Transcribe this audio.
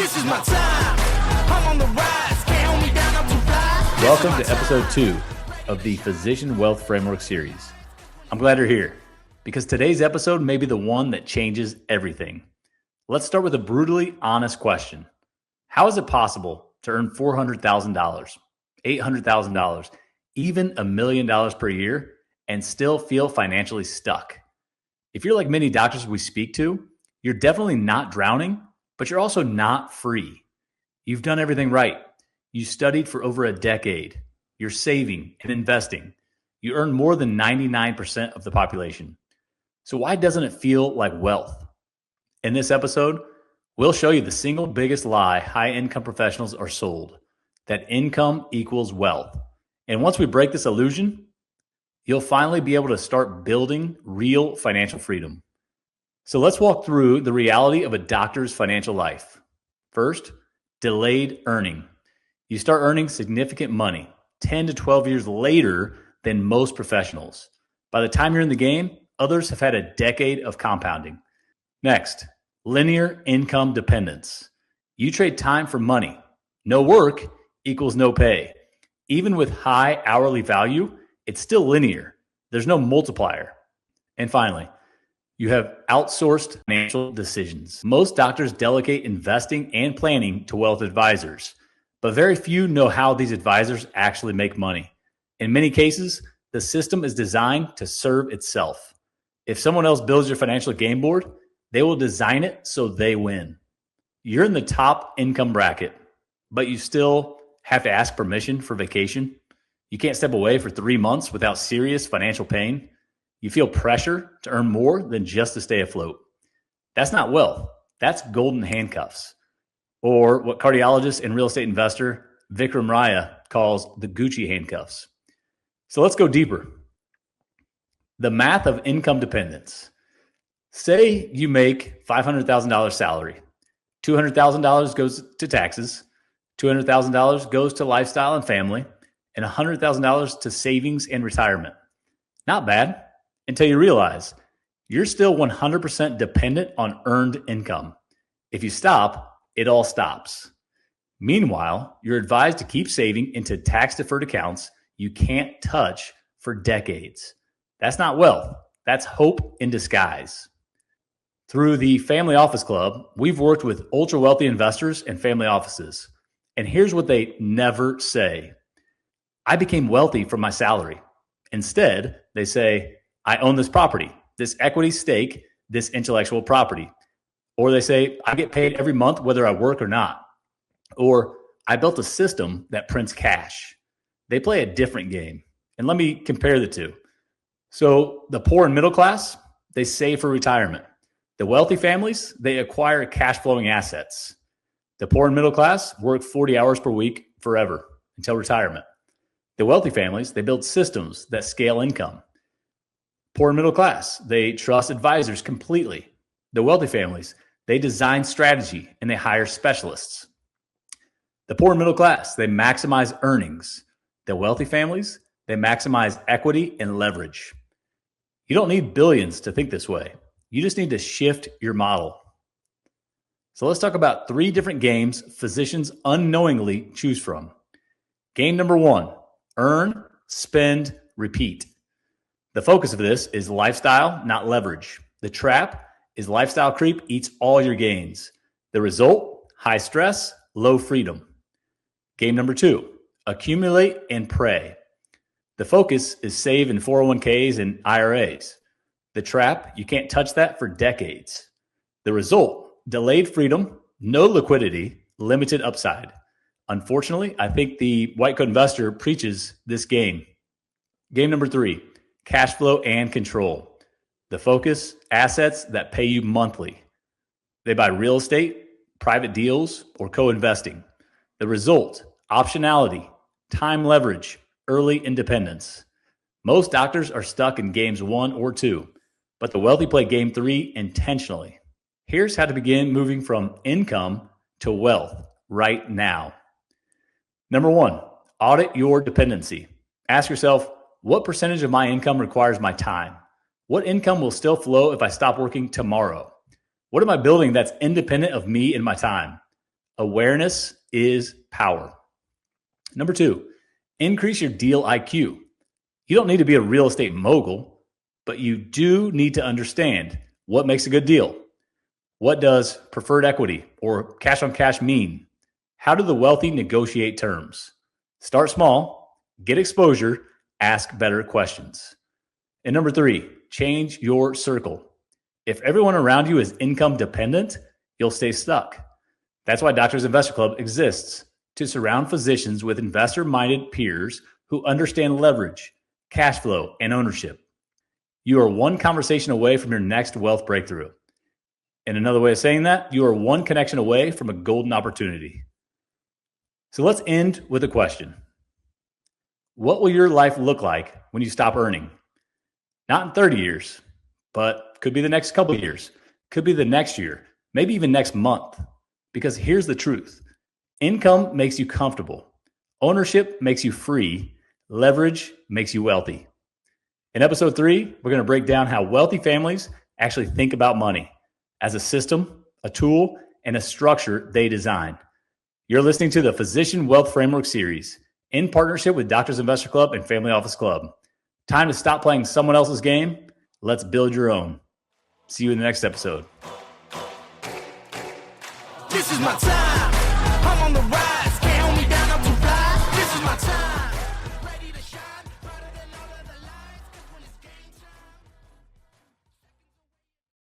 This is my time. I'm on the rise. Can't hold me down. I'm too fly. Welcome to episode 2 of the Physician Wealth Framework series. I'm glad you're here because today's episode may be the one that changes everything. Let's start with a brutally honest question. How is it possible to earn $400,000, $800,000, even $1 million per year and still feel financially stuck? If you're like many doctors we speak to, you're definitely not drowning, but you're also not free. You've done everything right. You studied for over a decade. You're saving and investing. You earn more than 99% of the population. So why doesn't it feel like wealth? In this episode, we'll show you the single biggest lie high-income professionals are sold, that income equals wealth. And once we break this illusion, you'll finally be able to start building real financial freedom. So let's walk through the reality of a doctor's financial life. First, delayed earning. You start earning significant money 10 to 12 years later than most professionals. By the time you're in the game, others have had a decade of compounding. Next, linear income dependence. You trade time for money. No work equals no pay. Even with high hourly value, it's still linear. There's no multiplier. And finally, you have outsourced financial decisions. Most doctors delegate investing and planning to wealth advisors, but very few know how these advisors actually make money. In many cases, the system is designed to serve itself. If someone else builds your financial game board, they will design it so they win. You're in the top income bracket, but you still have to ask permission for vacation. You can't step away for 3 months without serious financial pain. You feel pressure to earn more than just to stay afloat. That's not wealth. That's golden handcuffs, or what cardiologist and real estate investor Vikram Raya calls the Gucci handcuffs. So let's go deeper. The math of income dependence. Say you make $500,000 salary. $200,000 goes to taxes. $200,000 goes to lifestyle and family, and $100,000 to savings and retirement. Not bad. Until you realize you're still 100% dependent on earned income. If you stop, it all stops. Meanwhile, you're advised to keep saving into tax-deferred accounts you can't touch for decades. That's not wealth. That's hope in disguise. Through the Family Office Club, we've worked with ultra-wealthy investors and family offices. And here's what they never say. I became wealthy from my salary. Instead, they say, I own this property, this equity stake, this intellectual property. Or they say, I get paid every month whether I work or not. Or I built a system that prints cash. They play a different game. And let me compare the two. So the poor and middle class, they save for retirement. The wealthy families, they acquire cash flowing assets. The poor and middle class work 40 hours per week forever until retirement. The wealthy families, they build systems that scale income. Poor and middle class, they trust advisors completely. The wealthy families, they design strategy and they hire specialists. The poor and middle class, they maximize earnings. The wealthy families, they maximize equity and leverage. You don't need billions to think this way. You just need to shift your model. So let's talk about 3 different games physicians unknowingly choose from. Game number 1, earn, spend, repeat. The focus of this is lifestyle, not leverage. The trap is lifestyle creep eats all your gains. The result, high stress, low freedom. Game number 2, accumulate and pray. The focus is save in 401ks and IRAs. The trap, you can't touch that for decades. The result, delayed freedom, no liquidity, limited upside. Unfortunately, I think the white coat investor preaches this game. Game number 3, cash flow and control. The focus, assets that pay you monthly. They buy real estate, private deals, or co-investing. The result, optionality, time leverage, early independence. Most doctors are stuck in games 1 or 2, but the wealthy play game 3 intentionally. Here's how to begin moving from income to wealth right now. Number 1, audit your dependency. Ask yourself, what percentage of my income requires my time? What income will still flow if I stop working tomorrow? What am I building that's independent of me and my time? Awareness is power. Number 2, increase your deal IQ. You don't need to be a real estate mogul, but you do need to understand what makes a good deal. What does preferred equity or cash on cash mean? How do the wealthy negotiate terms? Start small, get exposure, ask better questions. And number 3, change your circle. If everyone around you is income dependent, you'll stay stuck. That's why Doctors Investor Club exists, to surround physicians with investor-minded peers who understand leverage, cash flow, and ownership. You are one conversation away from your next wealth breakthrough. And another way of saying that, you are one connection away from a golden opportunity. So let's end with a question. What will your life look like when you stop earning? Not in 30 years, but could be the next couple of years, could be the next year, maybe even next month. Because here's the truth. Income makes you comfortable. Ownership makes you free. Leverage makes you wealthy. In episode 3, we're going to break down how wealthy families actually think about money as a system, a tool, and a structure they design. You're listening to the Physician Wealth Framework series in partnership with Doctors Investor Club and Family Office Club. Time to stop playing someone else's game. Let's build your own. See you in the next episode. This is my time. I'm on the rise.